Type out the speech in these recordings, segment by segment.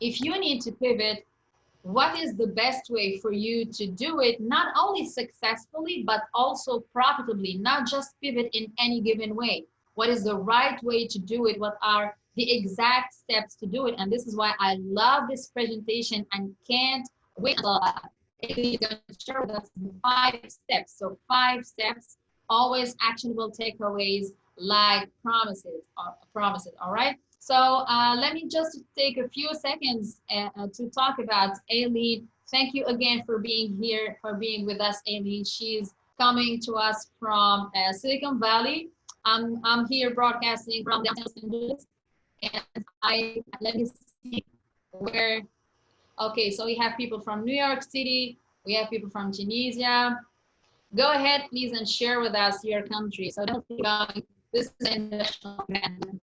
if you need to pivot, what is the best way for you to do it, not only successfully, but also profitably, not just pivot in any given way. What is the right way to do it? What are the exact steps to do it? And this is why I love this presentation and can't wait until Eileen is going to share with us the 5 steps. So 5 steps, always actionable takeaways like promises, all right? So let me just take a few seconds to talk about Eileen. Thank you again for being here, for being with us, Eileen. She's coming to us from Silicon Valley. I'm here broadcasting from downtown Los Angeles, and let me see where. Okay, so we have people from New York City. We have people from Tunisia. Go ahead, please, and share with us your country. So don't be going. This is an international event.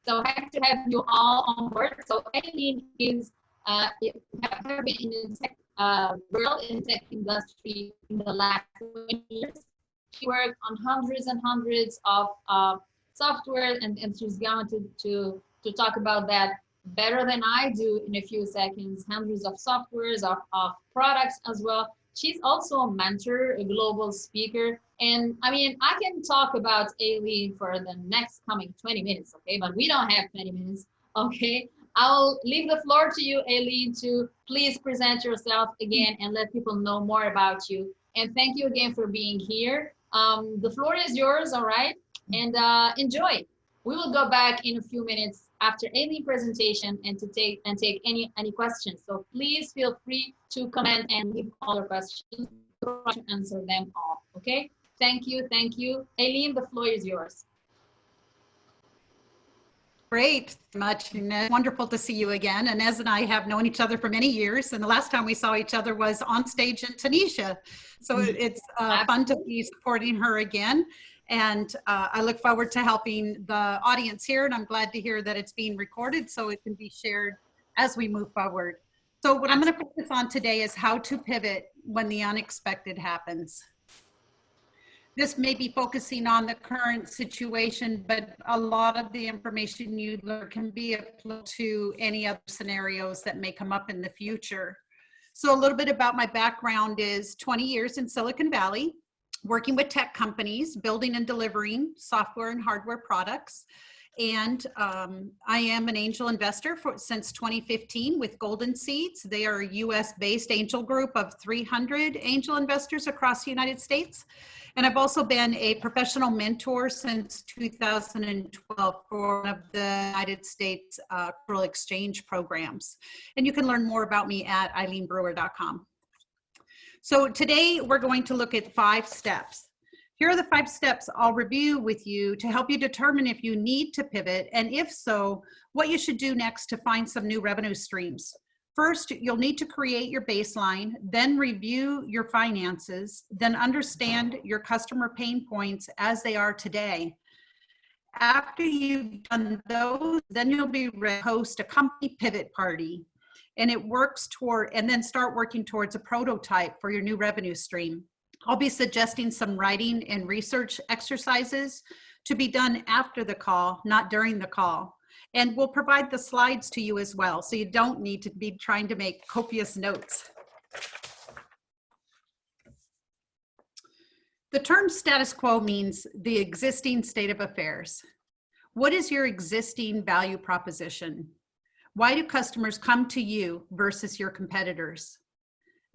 So happy to have you all on board. So Eileen is have been in the tech world in tech industry in the last 20 years. She worked on hundreds and hundreds of software, and she's going to talk about that better than I do in a few seconds. Hundreds of softwares of products as well. She's also a mentor, a global speaker. And I mean, I can talk about Eileen for the next coming 20 minutes, okay? But we don't have 20 minutes, okay? I'll leave the floor to you, Eileen, to please present yourself again and let people know more about you. And thank you again for being here. The floor is yours, all right? And enjoy. We will go back in a few minutes after Eileen's presentation and to take any questions. So please feel free to comment and leave all your questions. We'll try to answer them all. Okay. Thank you. Thank you. Eileen, the floor is yours. Great, much. Ines. Wonderful to see you again. Ines and I have known each other for many years, and the last time we saw each other was on stage in Tunisia. So it's fun to be supporting her again. And I look forward to helping the audience here, and I'm glad to hear that it's being recorded so it can be shared as we move forward. So what I'm going to focus on today is how to pivot when the unexpected happens. This may be focusing on the current situation, but a lot of the information you learn can be applied to any other scenarios that may come up in the future. So a little bit about my background is 20 years in Silicon Valley, working with tech companies, building and delivering software and hardware products. And I am an angel investor since 2015 with Golden Seeds. They are a US-based angel group of 300 angel investors across the United States. And I've also been a professional mentor since 2012 for one of the United States Cultural Exchange programs. And you can learn more about me at eileenbrewer.com. So today we're going to look at 5 steps. Here are the 5 steps I'll review with you to help you determine if you need to pivot, and if so, what you should do next to find some new revenue streams. First, you'll need to create your baseline, then review your finances, then understand your customer pain points as they are today. After you've done those, then you'll be ready to host a company pivot party. And it works toward, and then start working towards a prototype for your new revenue stream. I'll be suggesting some writing and research exercises to be done after the call, not during the call. And we'll provide the slides to you as well, so you don't need to be trying to make copious notes. The term status quo means the existing state of affairs. What is your existing value proposition? Why do customers come to you versus your competitors?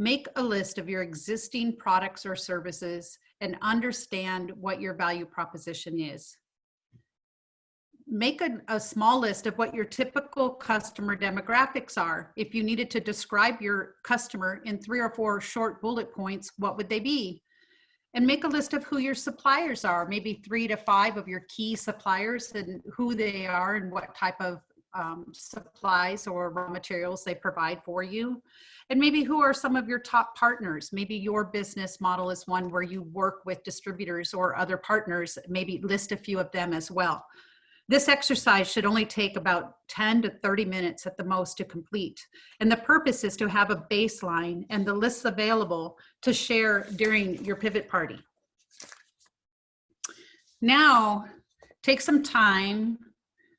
Make a list of your existing products or services and understand what your value proposition is. Make a small list of what your typical customer demographics are. If you needed to describe your customer in 3 or 4 short bullet points, what would they be? And make a list of who your suppliers are, maybe 3 to 5 of your key suppliers and who they are and what type of supplies or raw materials they provide for you. And maybe who are some of your top partners. Maybe your business model is one where you work with distributors or other partners, maybe list a few of them as well. This exercise should only take about 10 to 30 minutes at the most to complete. And the purpose is to have a baseline and the lists available to share during your pivot party. Now, take some time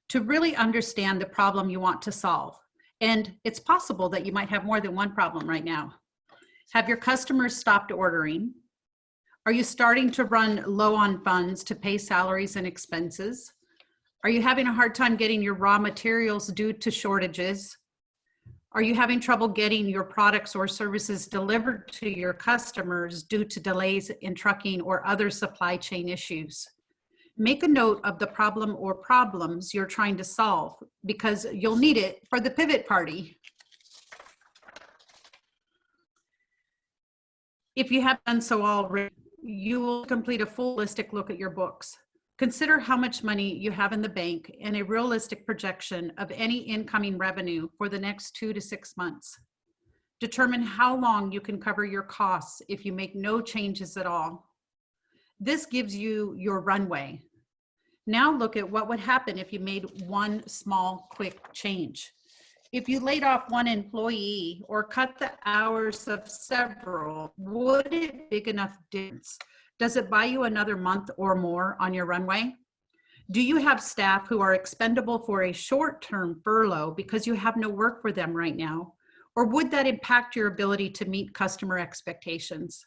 to really understand the problem you want to solve. And it's possible that you might have more than one problem right now. Have your customers stopped ordering? Are you starting to run low on funds to pay salaries and expenses? Are you having a hard time getting your raw materials due to shortages? Are you having trouble getting your products or services delivered to your customers due to delays in trucking or other supply chain issues? Make a note of the problem or problems you're trying to solve, because you'll need it for the pivot party. If you haven't done so already, you will complete a full holistic look at your books. Consider how much money you have in the bank and a realistic projection of any incoming revenue for the next 2 to 6 months. Determine how long you can cover your costs if you make no changes at all. This gives you your runway. Now look at what would happen if you made one small, quick change. If you laid off one employee or cut the hours of several, would it make big enough difference? Does it buy you another month or more on your runway? Do you have staff who are expendable for a short-term furlough because you have no work for them right now? Or would that impact your ability to meet customer expectations?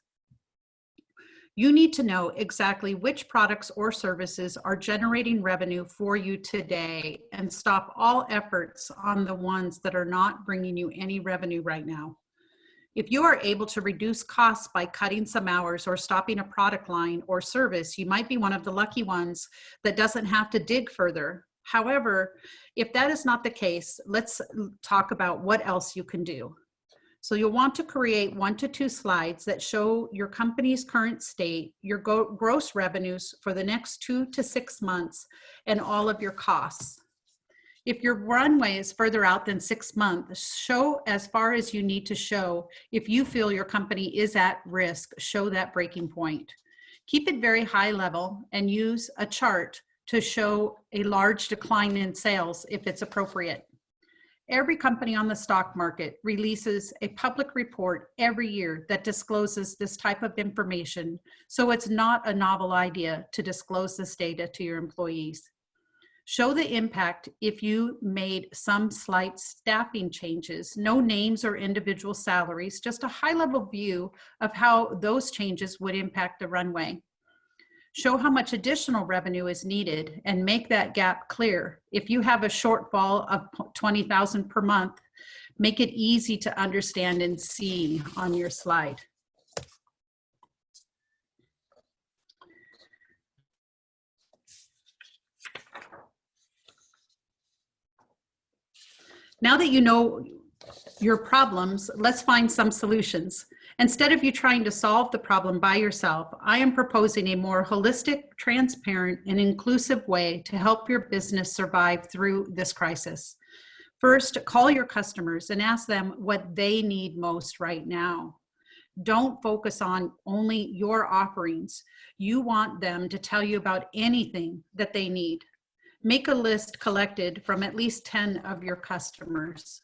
You need to know exactly which products or services are generating revenue for you today and stop all efforts on the ones that are not bringing you any revenue right now. If you are able to reduce costs by cutting some hours or stopping a product line or service, you might be one of the lucky ones that doesn't have to dig further. However, if that is not the case, let's talk about what else you can do. So you'll want to create 1 to 2 slides that show your company's current state, your gross revenues for the next 2 to 6 months, and all of your costs. If your runway is further out than 6 months, show as far as you need to show. If you feel your company is at risk, show that breaking point. Keep it very high level and use a chart to show a large decline in sales if it's appropriate. Every company on the stock market releases a public report every year that discloses this type of information, so it's not a novel idea to disclose this data to your employees. Show the impact if you made some slight staffing changes, no names or individual salaries, just a high-level view of how those changes would impact the runway. Show how much additional revenue is needed and make that gap clear. If you have a shortfall of $20,000 per month, make it easy to understand and see on your slide. Now that you know your problems, let's find some solutions. Instead of you trying to solve the problem by yourself, I am proposing a more holistic, transparent, and inclusive way to help your business survive through this crisis. First, call your customers and ask them what they need most right now. Don't focus on only your offerings. You want them to tell you about anything that they need. Make a list collected from at least 10 of your customers.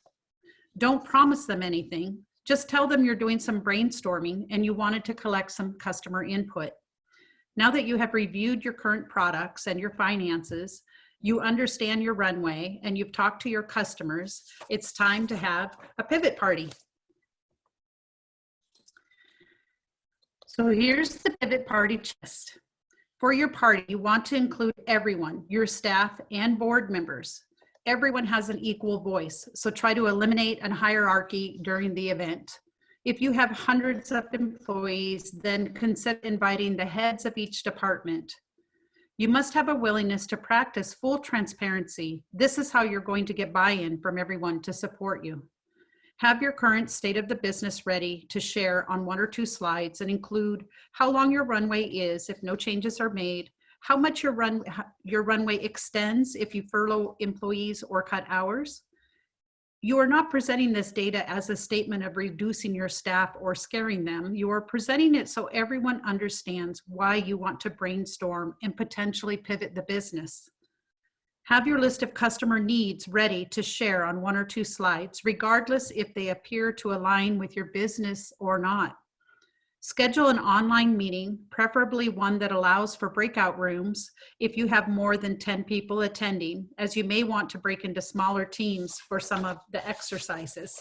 Don't promise them anything. Just tell them you're doing some brainstorming and you wanted to collect some customer input. Now that you have reviewed your current products and your finances, you understand your runway, and you've talked to your customers, it's time to have a pivot party. So here's the pivot party checklist. For your party, you want to include everyone, your staff and board members. Everyone has an equal voice, so try to eliminate a hierarchy during the event. If you have hundreds of employees, then consider inviting the heads of each department. You must have a willingness to practice full transparency. This is how you're going to get buy-in from everyone to support you. Have your current state of the business ready to share on 1 or 2 slides and include how long your runway is if no changes are made, how much your runway extends if you furlough employees or cut hours. You are not presenting this data as a statement of reducing your staff or scaring them. You are presenting it so everyone understands why you want to brainstorm and potentially pivot the business. Have your list of customer needs ready to share on 1 or 2 slides, regardless if they appear to align with your business or not. Schedule an online meeting, preferably one that allows for breakout rooms if you have more than 10 people attending, as you may want to break into smaller teams for some of the exercises.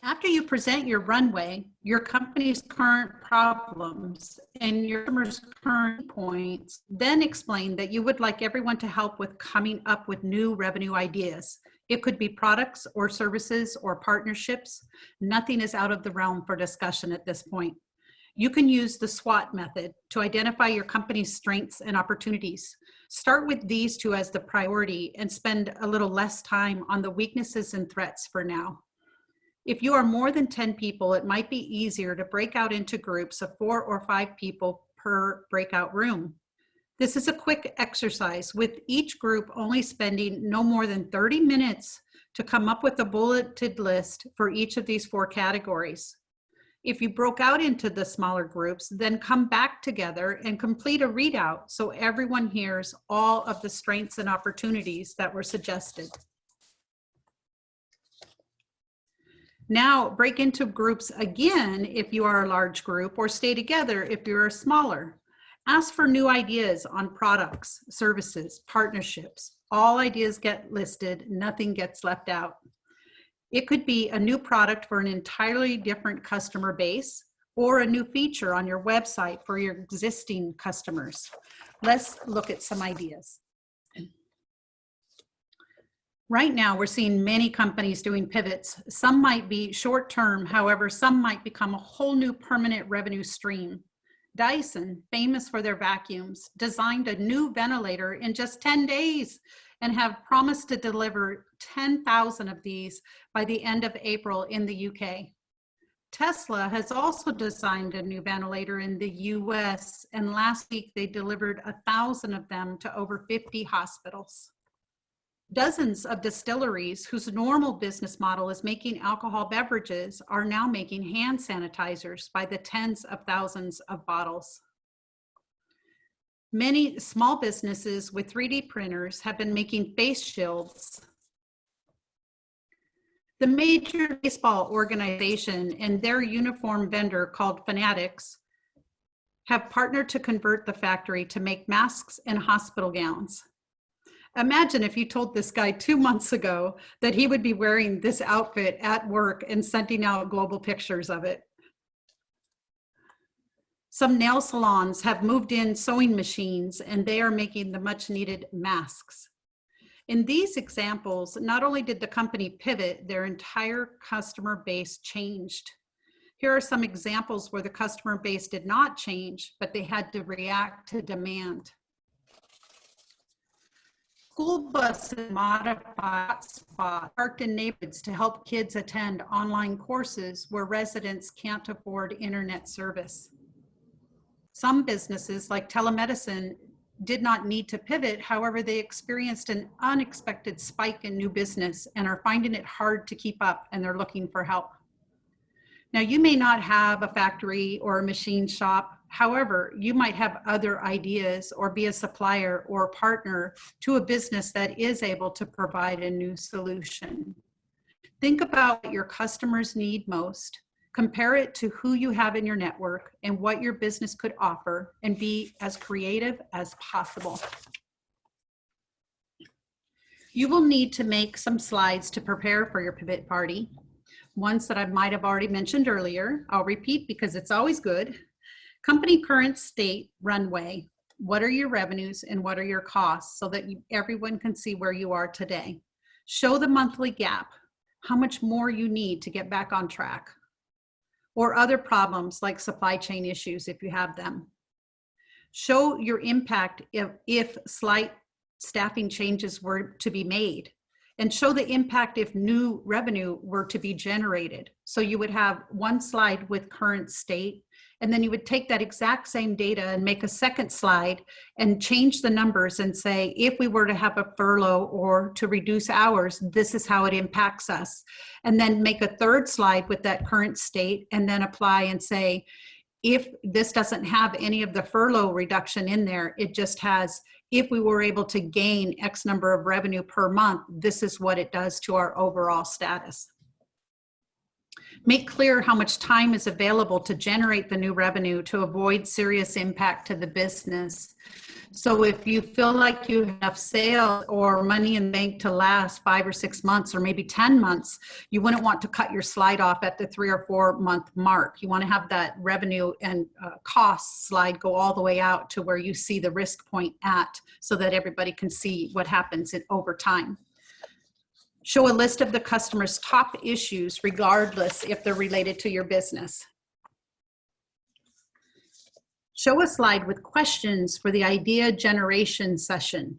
After you present your runway, your company's current problems, and your customers' current points, then explain that you would like everyone to help with coming up with new revenue ideas. It could be products or services or partnerships. Nothing is out of the realm for discussion at this point. You can use the SWOT method to identify your company's strengths and opportunities. Start with these two as the priority and spend a little less time on the weaknesses and threats for now. If you are more than 10 people, it might be easier to break out into groups of 4 or 5 people per breakout room. This is a quick exercise, with each group only spending no more than 30 minutes to come up with a bulleted list for each of these 4 categories. If you broke out into the smaller groups, then come back together and complete a readout so everyone hears all of the strengths and opportunities that were suggested. Now break into groups again if you are a large group, or stay together if you're smaller. Ask for new ideas on products, services, partnerships. All ideas get listed, nothing gets left out. It could be a new product for an entirely different customer base, or a new feature on your website for your existing customers. Let's look at some ideas. Right now, we're seeing many companies doing pivots. Some might be short-term, however, some might become a whole new permanent revenue stream. Dyson, famous for their vacuums, designed a new ventilator in just 10 days and have promised to deliver 10,000 of these by the end of April in the UK. Tesla has also designed a new ventilator in the US, and last week they delivered 1,000 of them to over 50 hospitals. Dozens of distilleries whose normal business model is making alcohol beverages are now making hand sanitizers by the tens of thousands of bottles. Many small businesses with 3D printers have been making face shields. The Major Baseball organization and their uniform vendor called Fanatics have partnered to convert the factory to make masks and hospital gowns. Imagine if you told this guy 2 months ago that he would be wearing this outfit at work and sending out global pictures of it. Some nail salons have moved in sewing machines, and they are making the much needed masks. In these examples, not only did the company pivot, their entire customer base changed. Here are some examples where the customer base did not change, but they had to react to demand. School buses modify hotspots parked in neighborhoods to help kids attend online courses where residents can't afford internet service. Some businesses, like telemedicine, did not need to pivot. However, they experienced an unexpected spike in new business and are finding it hard to keep up, and they're looking for help. Now, you may not have a factory or a machine shop. However, you might have other ideas or be a supplier or partner to a business that is able to provide a new solution. Think about what your customers need most, compare it to who you have in your network and what your business could offer, and be as creative as possible. You will need to make some slides to prepare for your pivot party. Ones that I might have already mentioned earlier. I'll repeat because it's always good. Company current state runway. What are your revenues and what are your costs, so that everyone can see where you are today. Show the monthly gap, how much more you need to get back on track, or other problems like supply chain issues if you have them. Show your impact if slight staffing changes were to be made, and show the impact if new revenue were to be generated. So you would have one slide with current state, and then you would take that exact same data and make a second slide and change the numbers and say, if we were to have a furlough or to reduce hours, this is how it impacts us. And then make a third slide with that current state, and then apply and say, if this doesn't have any of the furlough reduction in there, it just has, if we were able to gain X number of revenue per month, this is what it does to our overall status. Make clear how much time is available to generate the new revenue to avoid serious impact to the business. So if you feel like you have sales or money in the bank to last 5 or 6 months or maybe 10 months, you wouldn't want to cut your slide off at the 3 or 4 month mark. You want to have that revenue and cost slide go all the way out to where you see the risk point at, so that everybody can see what happens over time. Show a list of the customer's top issues, regardless if they're related to your business. Show a slide with questions for the idea generation session.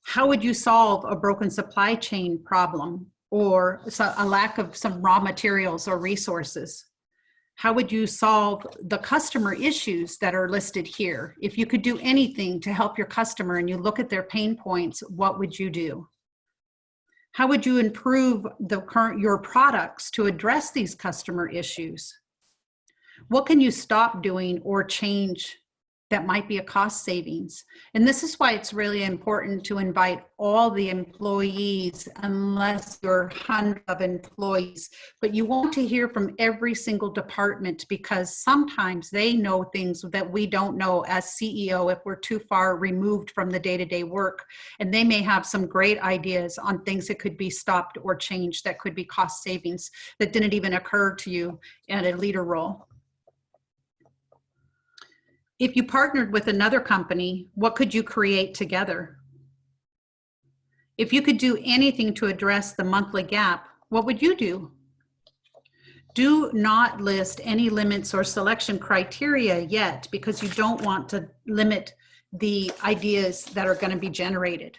How would you solve a broken supply chain problem or a lack of some raw materials or resources? How would you solve the customer issues that are listed here? If you could do anything to help your customer and you look at their pain points, what would you do? How would you improve your products to address these customer issues? What can you stop doing or change that might be a cost savings? And this is why it's really important to invite all the employees, unless you're hundreds of employees. But you want to hear from every single department, because sometimes they know things that we don't know as CEO if we're too far removed from the day-to-day work. And they may have some great ideas on things that could be stopped or changed, that could be cost savings that didn't even occur to you at a leader role. If you partnered with another company, what could you create together? If you could do anything to address the monthly gap, what would you do? Do not list any limits or selection criteria yet, because you don't want to limit the ideas that are going to be generated.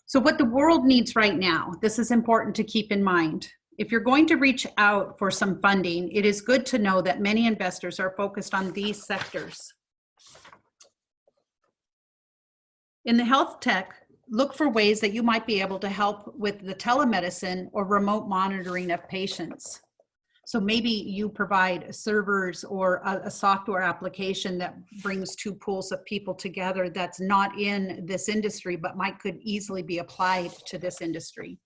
So what the world needs right now, this is important to keep in mind. If you're going to reach out for some funding, it is good to know that many investors are focused on these sectors. In the health tech, look for ways that you might be able to help with the telemedicine or remote monitoring of patients. So maybe you provide servers or a software application that brings two pools of people together that's not in this industry, but could easily be applied to this industry.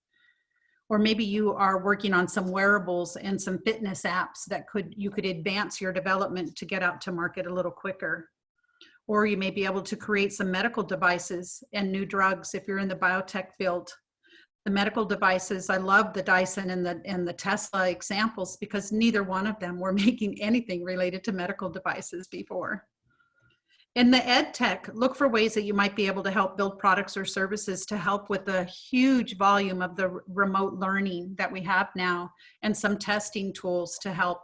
Or maybe you are working on some wearables and some fitness apps that you could advance your development to get out to market a little quicker. Or you may be able to create some medical devices and new drugs if you're in the biotech field. The medical devices, I love the Dyson and the Tesla examples, because neither one of them were making anything related to medical devices before. In the ed tech, look for ways that you might be able to help build products or services to help with the huge volume of the remote learning that we have now, and some testing tools to help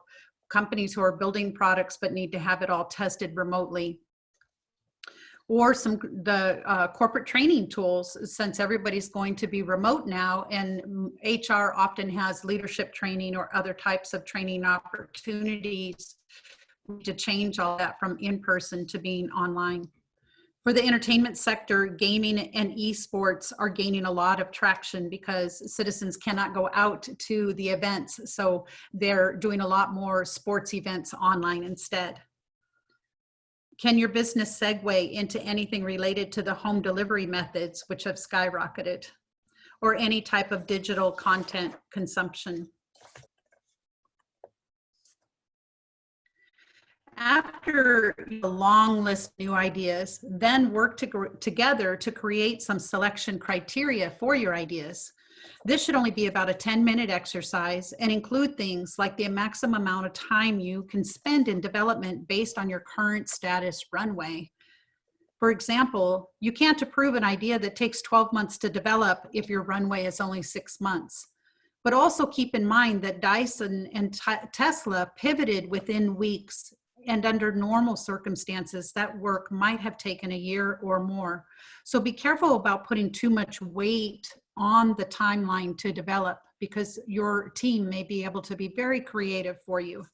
companies who are building products but need to have it all tested remotely. Or the corporate training tools, since everybody's going to be remote now, and HR often has leadership training or other types of training opportunities to change all that from in-person to being online. For the entertainment sector, gaming and esports are gaining a lot of traction because citizens cannot go out to the events. So they're doing a lot more sports events online instead. Can your business segue into anything related to the home delivery methods, which have skyrocketed, or any type of digital content consumption? After a long list of new ideas, then work together to create some selection criteria for your ideas. This should only be about a 10-minute exercise and include things like the maximum amount of time you can spend in development based on your current status runway. For example, you can't approve an idea that takes 12 months to develop if your runway is only 6 months. But also keep in mind that Dyson and Tesla pivoted within weeks, and under normal circumstances, that work might have taken a year or more. So be careful about putting too much weight on the timeline to develop, because your team may be able to be very creative for you.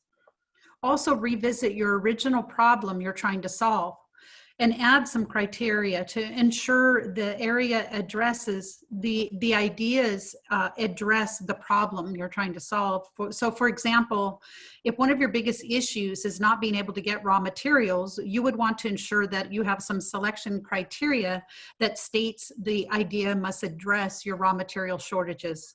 Also revisit your original problem you're trying to solve, and add some criteria to ensure the area addresses the ideas address the problem you're trying to solve. So for example, if one of your biggest issues is not being able to get raw materials, you would want to ensure that you have some selection criteria that states the idea must address your raw material shortages.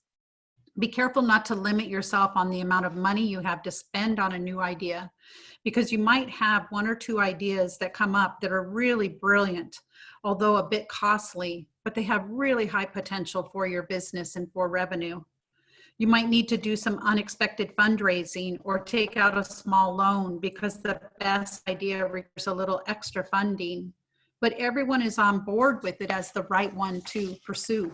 Be careful not to limit yourself on the amount of money you have to spend on a new idea, because you might have one or two ideas that come up that are really brilliant, although a bit costly, but they have really high potential for your business and for revenue. You might need to do some unexpected fundraising or take out a small loan because the best idea requires a little extra funding, but everyone is on board with it as the right one to pursue.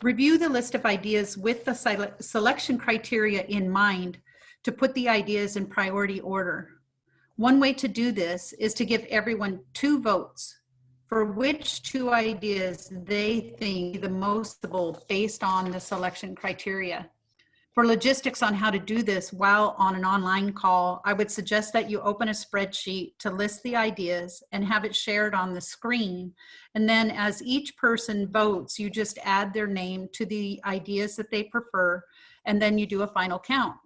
Review the list of ideas with the selection criteria in mind to put the ideas in priority order. One way to do this is to give everyone 2 votes for which 2 ideas they think the most suitable based on the selection criteria. For logistics on how to do this while on an online call, I would suggest that you open a spreadsheet to list the ideas and have it shared on the screen. And then as each person votes, you just add their name to the ideas that they prefer, and then you do a final count.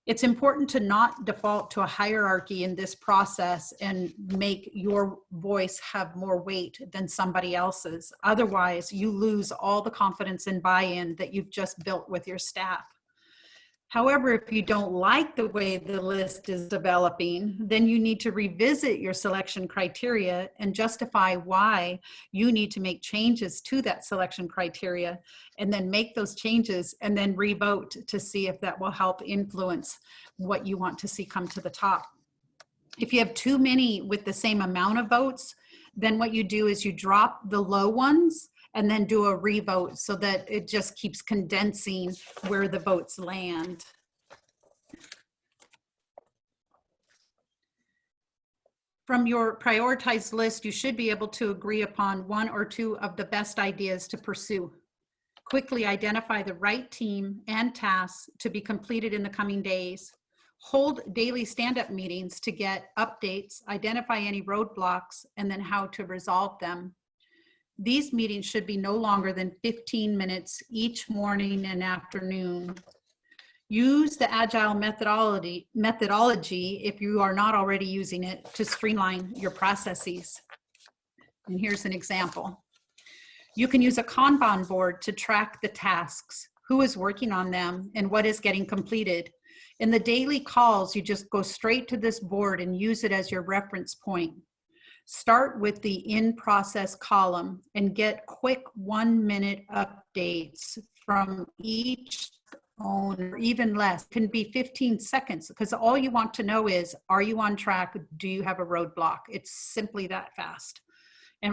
It's important to not default to a hierarchy in this process and make your voice have more weight than somebody else's. Otherwise, you lose all the confidence and buy-in that you've just built with your staff. However, if you don't like the way the list is developing, then you need to revisit your selection criteria and justify why you need to make changes to that selection criteria, and then make those changes and then re-vote to see if that will help influence what you want to see come to the top. If you have too many with the same amount of votes, then what you do is you drop the low ones and then do a re-vote so that it just keeps condensing where the votes land. From your prioritized list, you should be able to agree upon 1 or 2 of the best ideas to pursue. Quickly identify the right team and tasks to be completed in the coming days. Hold daily stand-up meetings to get updates, identify any roadblocks, and then how to resolve them. These meetings should be no longer than 15 minutes each morning and afternoon. Use the agile methodology if you are not already using it to streamline your processes. And here's an example. You can use a Kanban board to track the tasks, who is working on them, and what is getting completed. In the daily calls, you just go straight to this board and use it as your reference point. Start with the in-process column and get quick 1-minute updates from each owner, even less. It can be 15 seconds, because all you want to know is, are you on track? Do you have a roadblock? It's simply that fast.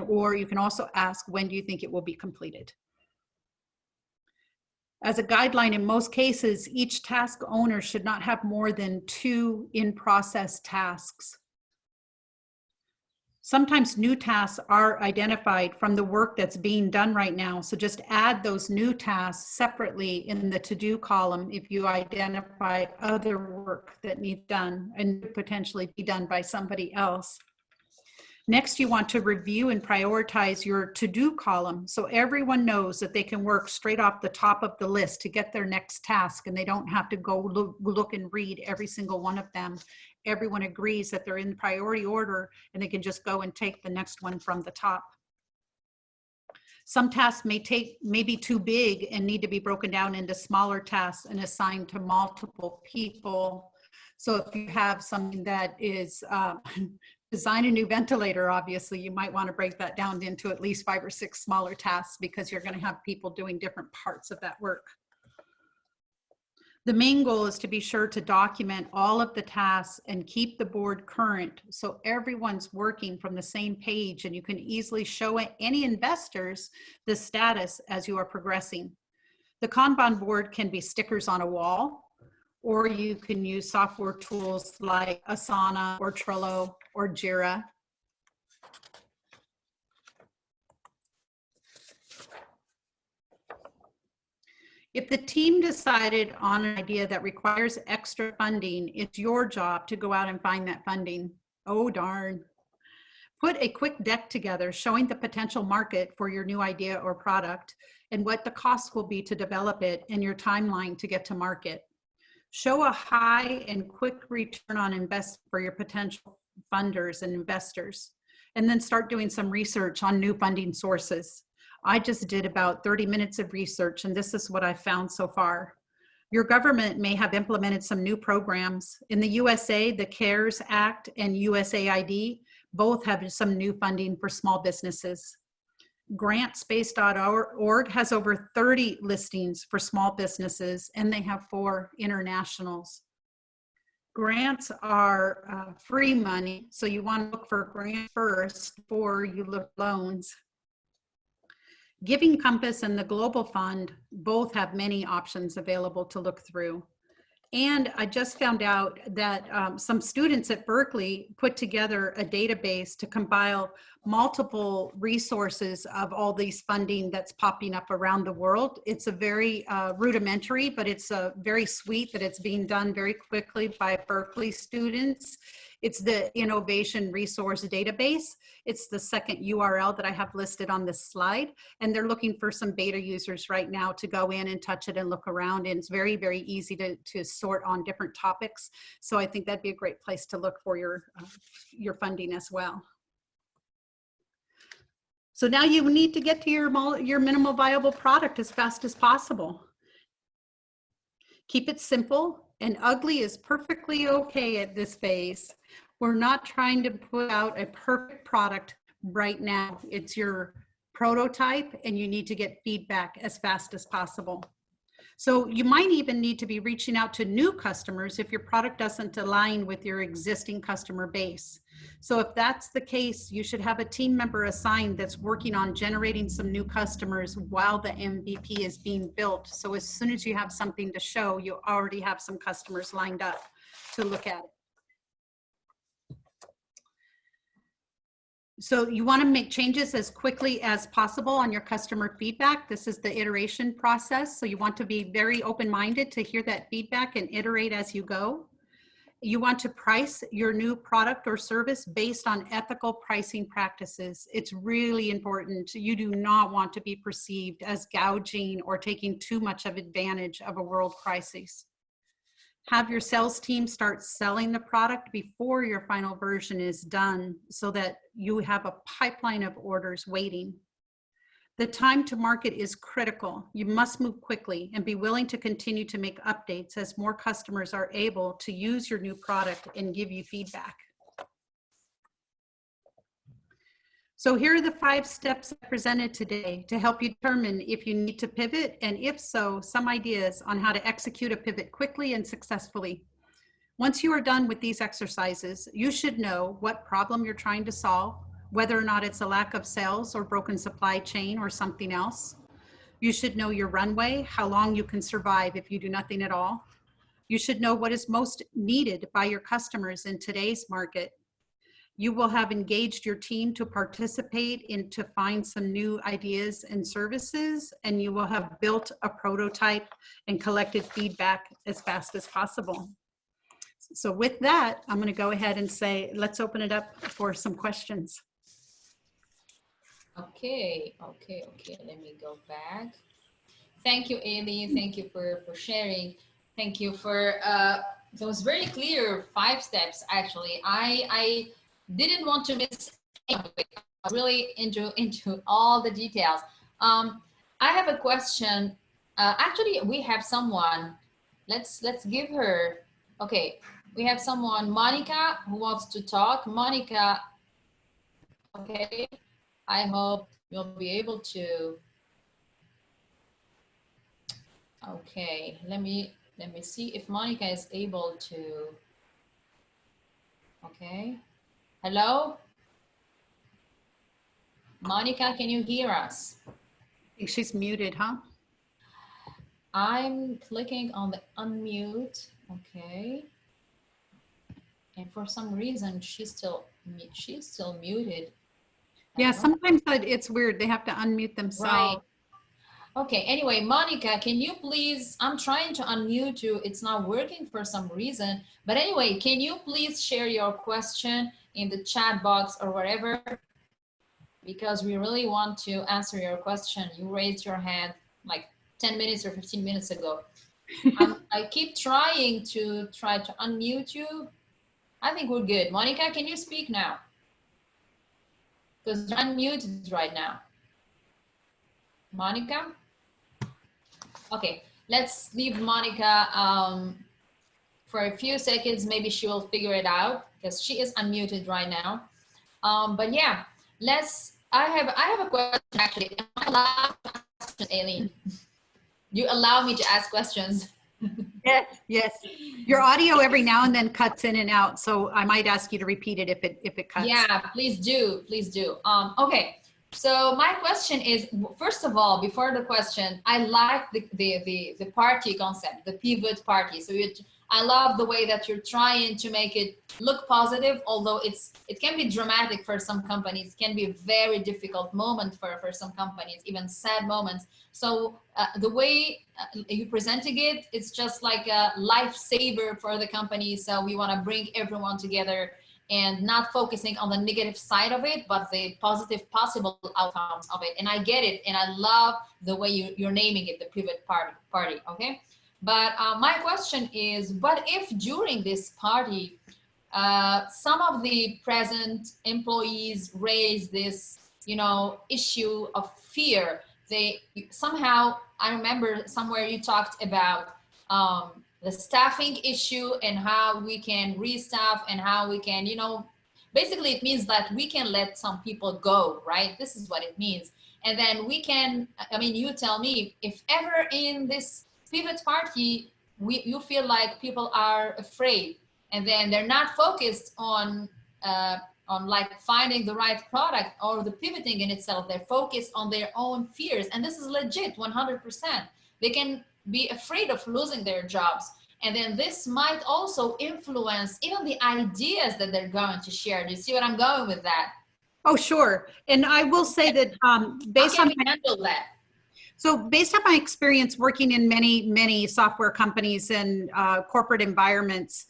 Or you can also ask, when do you think it will be completed? As a guideline, in most cases, each task owner should not have more than 2 in-process tasks. Sometimes new tasks are identified from the work that's being done right now. So just add those new tasks separately in the to-do column if you identify other work that needs done and potentially be done by somebody else. Next, you want to review and prioritize your to-do column so everyone knows that they can work straight off the top of the list to get their next task, and they don't have to go look and read every single one of them. Everyone agrees that they're in priority order and they can just go and take the next one from the top. Some tasks may be too big and need to be broken down into smaller tasks and assigned to multiple people. So if you have something that is design a new ventilator, obviously you might want to break that down into at least 5 or 6 smaller tasks, because you're going to have people doing different parts of that work. The main goal is to be sure to document all of the tasks and keep the board current so everyone's working from the same page, and you can easily show any investors the status as you are progressing. The Kanban board can be stickers on a wall, or you can use software tools like Asana or Trello or Jira. If the team decided on an idea that requires extra funding, it's your job to go out and find that funding. Oh, darn. Put a quick deck together showing the potential market for your new idea or product and what the cost will be to develop it and your timeline to get to market. Show a high and quick return on investment for your potential funders and investors, and then start doing some research on new funding sources. I just did about 30 minutes of research, and this is what I found so far. Your government may have implemented some new programs. In the USA, the CARES Act and USAID both have some new funding for small businesses. Grantspace.org has over 30 listings for small businesses, and they have 4 internationals. Grants are free money, so you want to look for grants first before you look at loans. Giving Compass and the Global Fund both have many options available to look through. And I just found out that some students at Berkeley put together a database to compile multiple resources of all these funding that's popping up around the world. It's a very rudimentary, but it's very sweet that it's being done very quickly by Berkeley students. It's the Innovation Resource Database. It's the second URL that I have listed on this slide. And they're looking for some beta users right now to go in and touch it and look around. And it's very, very easy to sort on different topics. So I think that'd be a great place to look for your funding as well. So now you need to get to your minimal viable product as fast as possible. Keep it simple, and ugly is perfectly okay at this phase. We're not trying to put out a perfect product right now. It's your prototype, and you need to get feedback as fast as possible. So you might even need to be reaching out to new customers if your product doesn't align with your existing customer base. So if that's the case, you should have a team member assigned that's working on generating some new customers while the MVP is being built. So as soon as you have something to show, you already have some customers lined up to look at it. So you want to make changes as quickly as possible on your customer feedback. This is the iteration process. So you want to be very open-minded to hear that feedback and iterate as you go. You want to price your new product or service based on ethical pricing practices. It's really important. You do not want to be perceived as gouging or taking too much of advantage of a world crisis. Have your sales team start selling the product before your final version is done so that you have a pipeline of orders waiting. The time to market is critical. You must move quickly and be willing to continue to make updates as more customers are able to use your new product and give you feedback. So here are the 5 steps I presented today to help you determine if you need to pivot, and if so, some ideas on how to execute a pivot quickly and successfully. Once you are done with these exercises, you should know what problem you're trying to solve, whether or not it's a lack of sales or broken supply chain or something else. You should know your runway, how long you can survive if you do nothing at all. You should know what is most needed by your customers in today's market. You will have engaged your team to participate in to find some new ideas and services, and you will have built a prototype and collected feedback as fast as possible. So with that, I'm going to go ahead and say, let's open it up for some questions. Okay. Let me go back. Thank you, Eileen. Thank you for sharing. Thank you for those very clear 5 steps. Actually, I didn't want to miss anything. I was really into all the details. I have a question. Actually, we have someone. Let's give her. Okay, we have someone, Monica, who wants to talk. Monica. Okay, I hope you'll be able to. Okay, let me see if Monica is able to. Okay. Hello? Monica, can you hear us? I think she's muted, huh? I'm clicking on the unmute. Okay. And for some reason, she's still muted. Yeah, sometimes it's weird. They have to unmute themselves. Right. Okay, anyway, Monica, can you please, I'm trying to unmute you. It's not working for some reason. But anyway, can you please share your question in the chat box or wherever? Because we really want to answer your question. You raised your hand like 10 minutes or 15 minutes ago. I keep trying to unmute you. I think we're good. Monica, can you speak now? Because you're unmuted right now. Monica? Okay, let's leave Monica for a few seconds. Maybe she will figure it out because she is unmuted right now. But yeah, I have a question actually. Am I allowed to ask questions, Eileen? You allow me to ask questions. Yes, yes. Your audio every now and then cuts in and out, so I might ask you to repeat it if it cuts. Yeah, please do, please do. Okay, so my question is, first of all, before the question, I like the party concept, the pivot party. So I love the way that you're trying to make it look positive, although it can be dramatic for some companies, it can be a very difficult moment for some companies, even sad moments. So the way you're presenting it, it's just like a lifesaver for the company. So we want to bring everyone together and not focusing on the negative side of it, but the positive possible outcomes of it. And I get it, and I love the way you're naming it, the pivot party, okay? But my question is, what if during this party, some of the present employees raise this, issue of fear? They somehow, I remember somewhere you talked about the staffing issue and how we can restaff and how we can, basically it means that we can let some people go, right? This is what it means. And then we can, you tell me, if ever in this pivot party, you feel like people are afraid and then they're not focused on like finding the right product or the pivoting in itself, they're focused on their own fears. And this is legit, 100%. They can be afraid of losing their jobs. And then this might also influence even the ideas that they're going to share. Do you see what I'm going with that? Oh, sure. And I will say that based on handle that. So based on my experience working in many software companies and corporate environments,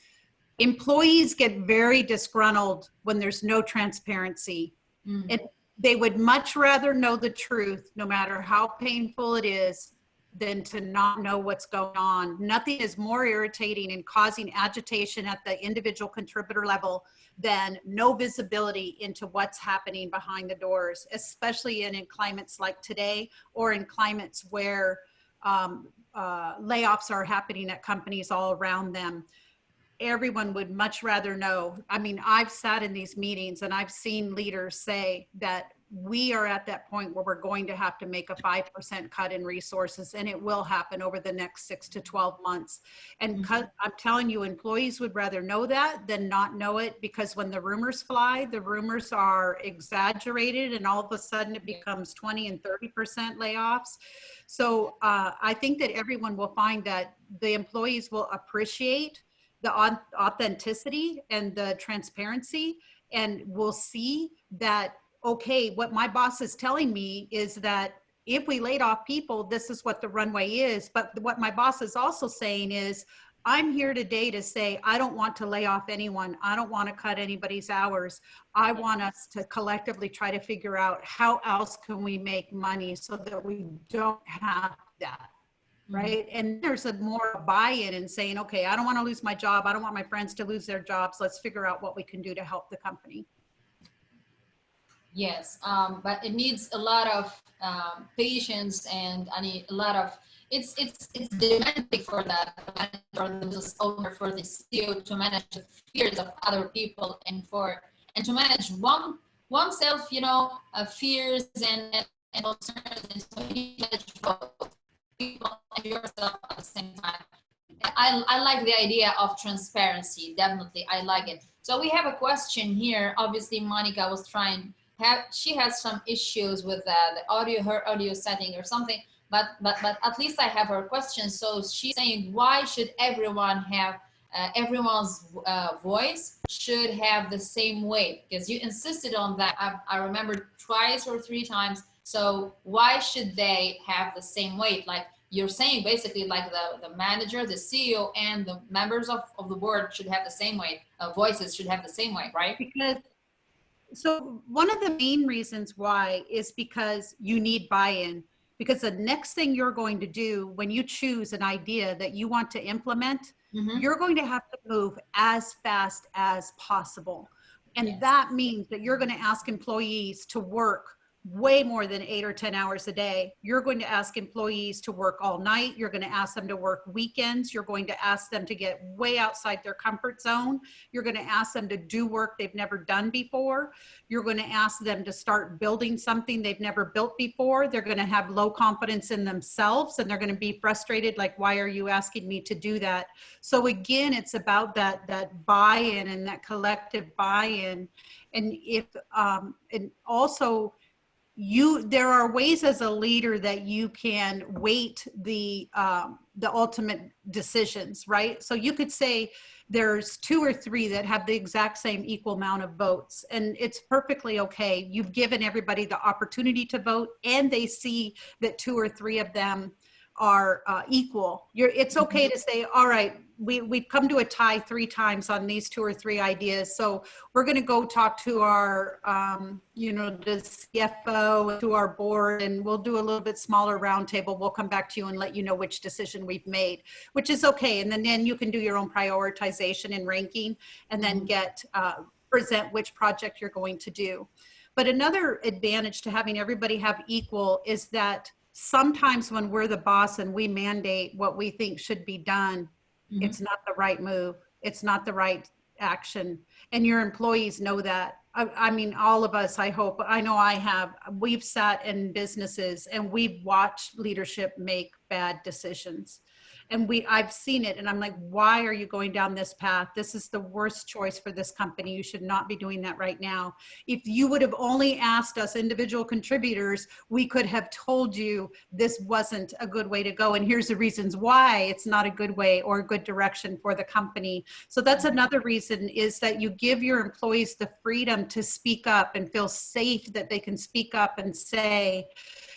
employees get very disgruntled when there's no transparency. Mm. And they would much rather know the truth, no matter how painful it is, than to not know what's going on. Nothing is more irritating and causing agitation at the individual contributor level than no visibility into what's happening behind the doors, especially in climates like today or in climates where layoffs are happening at companies all around them. Everyone would much rather know. I've sat in these meetings and I've seen leaders say that we are at that point where we're going to have to make a 5% cut in resources, and it will happen over the next 6 to 12 months. And I'm telling you, employees would rather know that than not know it, because when the rumors fly, the rumors are exaggerated and all of a sudden it becomes 20 and 30% layoffs. So I think that everyone will find that the employees will appreciate the authenticity and the transparency, and will see that, okay, what my boss is telling me is that if we laid off people, this is what the runway is. But what my boss is also saying is, I'm here today to say, I don't want to lay off anyone. I don't want to cut anybody's hours. I want us to collectively try to figure out how else can we make money so that we don't have that. Right. And there's a more buy-in and saying, okay, I don't want to lose my job. I don't want my friends to lose their jobs. Let's figure out what we can do to help the company. Yes, but it needs a lot of patience, and I need a lot of, it's demanding for the business owner, for the CEO to manage the fears of other people, and to manage oneself, fears and concerns, and so you manage both people and yourself at the same time. I like the idea of transparency. Definitely, I like it. So we have a question here. Obviously, Monica was trying. She has some issues with her audio setting or something, but at least I have her question. So she's saying, why should everyone have everyone's voice should have the same weight? Because you insisted on that. I remember twice or 3 times. So why should they have the same weight? Like you're saying, basically, like the manager, the CEO, and the members of the board should have the same weight. Voices should have the same weight, right? So one of the main reasons why is because you need buy-in, because the next thing you're going to do when you choose an idea that you want to implement, you're going to have to move as fast as possible. And that means that you're going to ask employees to work way more than 8 or 10 hours a day. You're going to ask employees to work all night. You're going to ask them to work weekends. You're going to ask them to get way outside their comfort zone. You're going to ask them to do work they've never done before. You're going to ask them to start building something they've never built before. They're going to have low confidence in themselves, and they're going to be frustrated, like, why are you asking me to do that? So again, it's about that buy-in and that collective buy-in. And if and also, there are ways as a leader that you can weight the ultimate decisions, right? So you could say there's 2 or 3 that have the exact same equal amount of votes, and it's perfectly okay. You've given everybody the opportunity to vote, and they see that 2 or 3 of them are equal. It's okay to say, all right, we've come to a tie 3 times on these 2 or 3 ideas. So we're going to go talk to our, the CFO, to our board, and we'll do a little bit smaller roundtable. We'll come back to you and let you know which decision we've made, which is okay. And then you can do your own prioritization and ranking, and then present which project you're going to do. But another advantage to having everybody have equal is that sometimes when we're the boss and we mandate what we think should be done, it's not the right move. It's not the right action. And your employees know that. I mean, all of us, I hope, I know I have, we've sat in businesses and we've watched leadership make bad decisions. And I've seen it, and I'm like, why are you going down this path? This is the worst choice for this company. You should not be doing that right now. If you would have only asked us individual contributors, we could have told you this wasn't a good way to go. And here's the reasons why it's not a good way or a good direction for the company. So that's another reason, is that you give your employees the freedom to speak up and feel safe that they can speak up and say,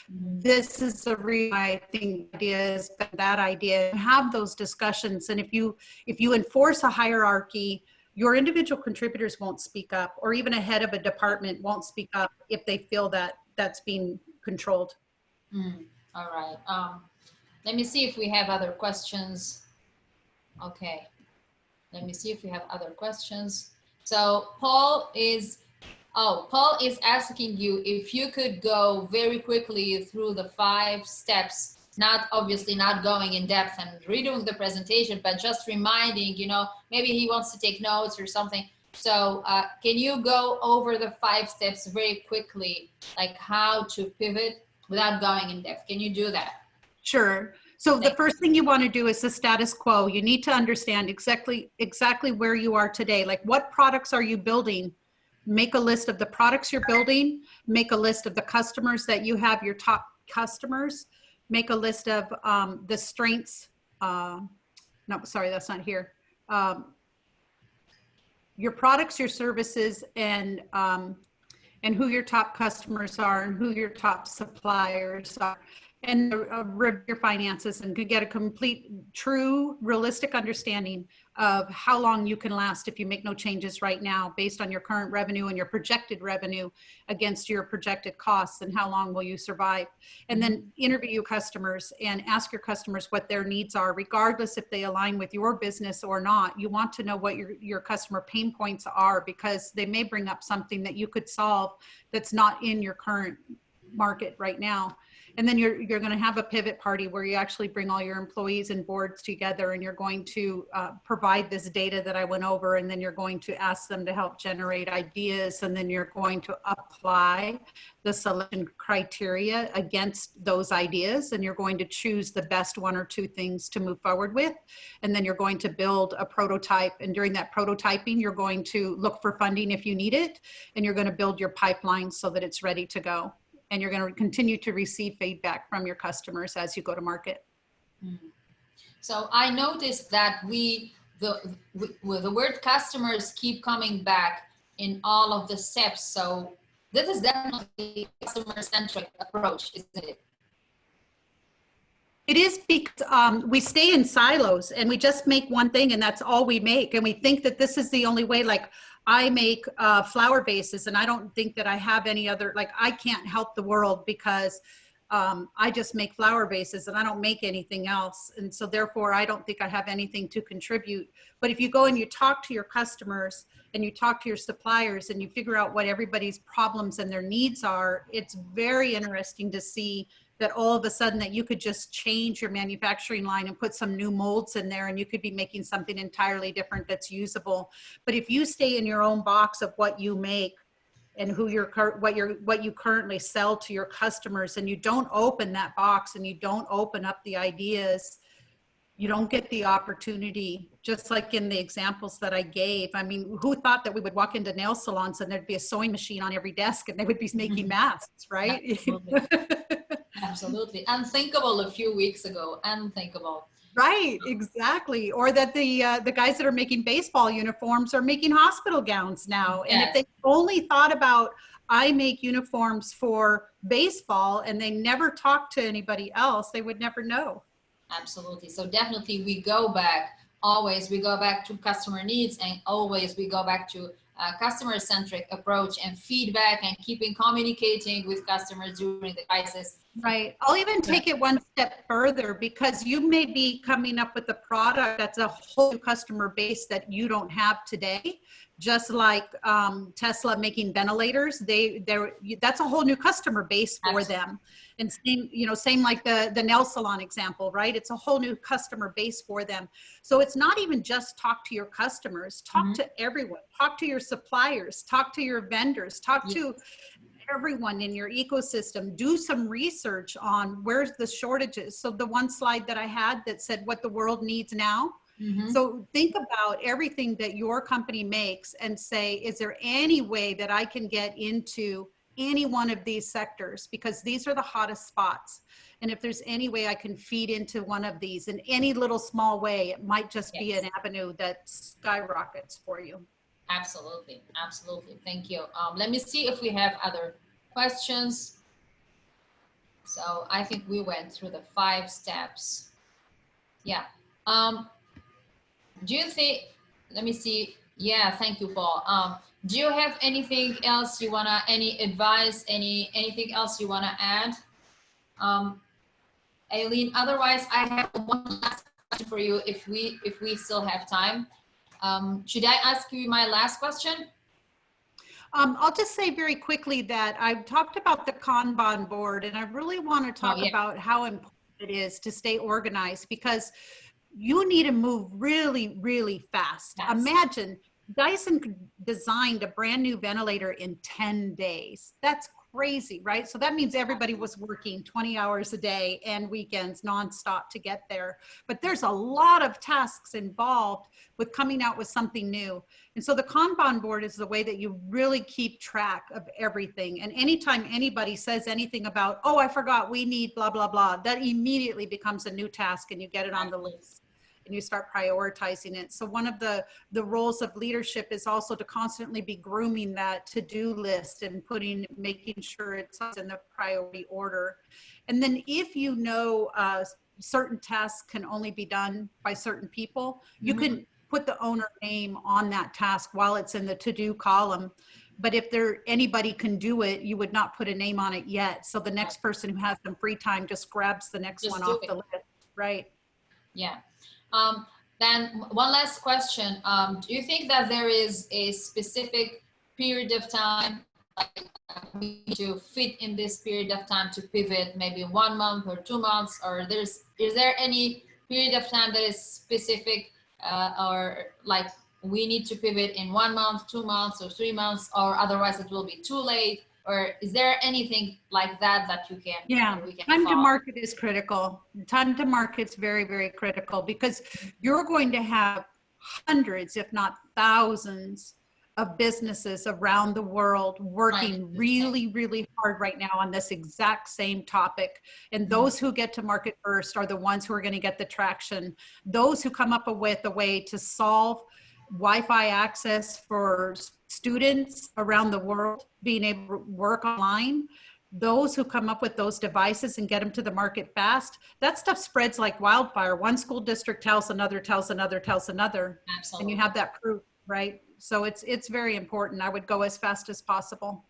this is the reason I think ideas, that idea. Have those discussions. And if you enforce a hierarchy, your individual contributors won't speak up, or even a head of a department won't speak up if they feel that that's being controlled. All right. Let me see if we have other questions. Okay. Let me see if we have other questions. So Paul is asking you if you could go very quickly through the 5 steps, obviously not going in depth and redoing the presentation, but just reminding, maybe he wants to take notes or something. So can you go over the 5 steps very quickly, like how to pivot without going in depth? Can you do that? Sure. So the first thing you want to do is the status quo. You need to understand exactly where you are today. Like, what products are you building? Make a list of the products you're building, make a list of the customers that you have, your top customers, make a list of the strengths. No, sorry, that's not here. Your products, your services, and who your top customers are and who your top suppliers are. And review your finances and could get a complete, true, realistic understanding of how long you can last if you make no changes right now based on your current revenue and your projected revenue against your projected costs, and how long will you survive. And then interview your customers and ask your customers what their needs are, regardless if they align with your business or not. You want to know what your customer pain points are, because they may bring up something that you could solve that's not in your current market right now. And then you're going to have a pivot party where you actually bring all your employees and boards together, and you're going to provide this data that I went over, and then you're going to ask them to help generate ideas, and then you're going to apply the selection criteria against those ideas, and you're going to choose the best 1 or 2 things to move forward with. And then you're going to build a prototype, and during that prototyping, you're going to look for funding if you need it, and you're going to build your pipeline so that it's ready to go. And you're going to continue to receive feedback from your customers as you go to market. So I noticed that the word customers keep coming back in all of the steps. So this is definitely a customer-centric approach, isn't it? It is, because we stay in silos and we just make one thing, and that's all we make. And we think that this is the only way. Like, I make flower vases, and I don't think that I have any other, like, I can't help the world because I just make flower bases and I don't make anything else. And so therefore, I don't think I have anything to contribute. But if you go and you talk to your customers and you talk to your suppliers and you figure out what everybody's problems and their needs are, it's very interesting to see that all of a sudden that you could just change your manufacturing line and put some new molds in there and you could be making something entirely different that's usable. But if you stay in your own box of what you make and who what you currently sell to your customers, and you don't open that box and you don't open up the ideas, you don't get the opportunity. Just like in the examples that I gave, I mean, who thought that we would walk into nail salons and there'd be a sewing machine on every desk and they would be making masks, right? Absolutely. Absolutely. Unthinkable a few weeks ago. Unthinkable. Right, exactly. Or that the guys that are making baseball uniforms are making hospital gowns now. Yes. And if they only thought about, I make uniforms for baseball, and they never talk to anybody else, they would never know. Absolutely. So definitely we go back, always we go back to customer needs, and always we go back to a customer-centric approach and feedback and keeping communicating with customers during the crisis. Right. I'll even take it one step further, because you may be coming up with a product that's a whole new customer base that you don't have today. Just like Tesla making ventilators, that's a whole new customer base for Absolutely. them. And same like the nail salon example, right? It's a whole new customer base for them. So it's not even just talk to your customers, talk to everyone, talk to your suppliers, talk to your vendors, talk to everyone in your ecosystem. Do some research on where's the shortages. So the one slide that I had that said what the world needs now. So think about everything that your company makes and say, is there any way that I can get into any one of these sectors? Because these are the hottest spots. And if there's any way I can feed into one of these in any little small way, it might just be an avenue that skyrockets for you. Absolutely. Absolutely. Thank you. Let me see if we have other questions. So I think we went through the 5 steps. Yeah. Do you think, let me see. Yeah. Thank you, Paul. Do you have anything else you wanna, any advice, anything else you wanna add? Eileen, otherwise I have one last question for you if we still have time. Should I ask you my last question? I'll just say very quickly that I've talked about the Kanban board, and I really want to talk about how important it is to stay organized, because you need to move really, really fast. Yes. Imagine Dyson designed a brand new ventilator in 10 days. That's crazy, right? So that means everybody was working 20 hours a day and weekends nonstop to get there. But there's a lot of tasks involved with coming out with something new. And so the Kanban board is the way that you really keep track of everything. And anytime anybody says anything about, oh, I forgot we need blah, blah, blah, that immediately becomes a new task and you get it on the list. And you start prioritizing it. So one of the roles of leadership is also to constantly be grooming that to-do list and making sure it's in the priority order. And then if you know certain tasks can only be done by certain people, you can put the owner name on that task while it's in the to-do column. But if anybody can do it, you would not put a name on it yet. So the next person who has some free time just grabs the next one off the list, right? Yeah. Then one last question. Do you think that there is a specific period of time, like we need to fit in this period of time to pivot, maybe 1 month or 2 months, or is there any period of time that is specific, or like we need to pivot in 1 month, 2 months, or 3 months, or otherwise it will be too late? Or is there anything like that you can? Yeah, time to market is critical. Time to market is very, very critical, because you're going to have hundreds, if not thousands, of businesses around the world working really, really hard right now on this exact same topic. And those who get to market first are the ones who are going to get the traction. Those who come up with a way to solve Wi-Fi access for students around the world, being able to work online, those who come up with those devices and get them to the market fast, that stuff spreads like wildfire. One school district tells another, tells another, tells another. Absolutely. And you have that proof, right? So it's very important. I would go as fast as possible.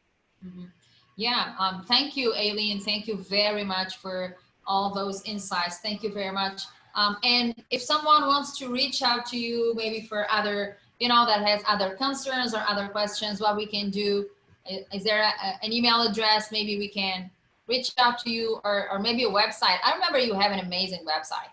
Yeah, thank you, Eileen. Thank you very much for all those insights. Thank you very much. And if someone wants to reach out to you, maybe for other, that has other concerns or other questions, what we can do, is there an email address? Maybe we can reach out to you, or maybe a website. I remember you have an amazing website.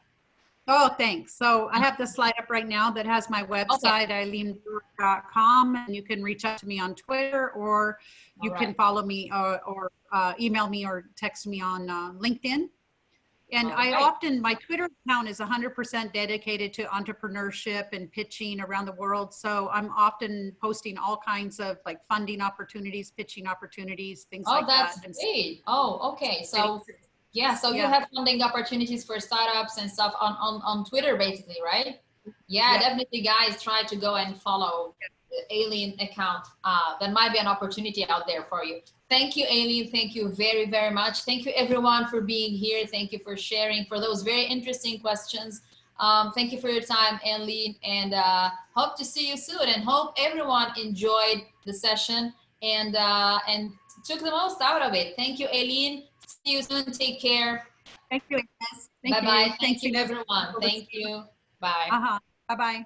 Oh, thanks. So I have the slide up right now that has my website, eileenbrewer.com, and you can reach out to me on Twitter, or you can follow me or email me or text me on LinkedIn. And my Twitter account is 100% dedicated to entrepreneurship and pitching around the world. So I'm often posting all kinds of like funding opportunities, pitching opportunities, things like that. Oh, that's great. Oh, okay. So yeah, so you have funding opportunities for startups and stuff on Twitter, basically, right? Yeah, definitely, guys, try to go and follow the Eileen account. That might be an opportunity out there for you. Thank you, Eileen. Thank you very, very much. Thank you, everyone, for being here. Thank you for sharing, for those very interesting questions. Thank you for your time, Eileen, and hope to see you soon. And hope everyone enjoyed the session and took the most out of it. Thank you, Eileen. See you soon. Take care. Thank you, Ines. Bye-bye. Thank you, everyone. Thank you. Bye. Bye-bye.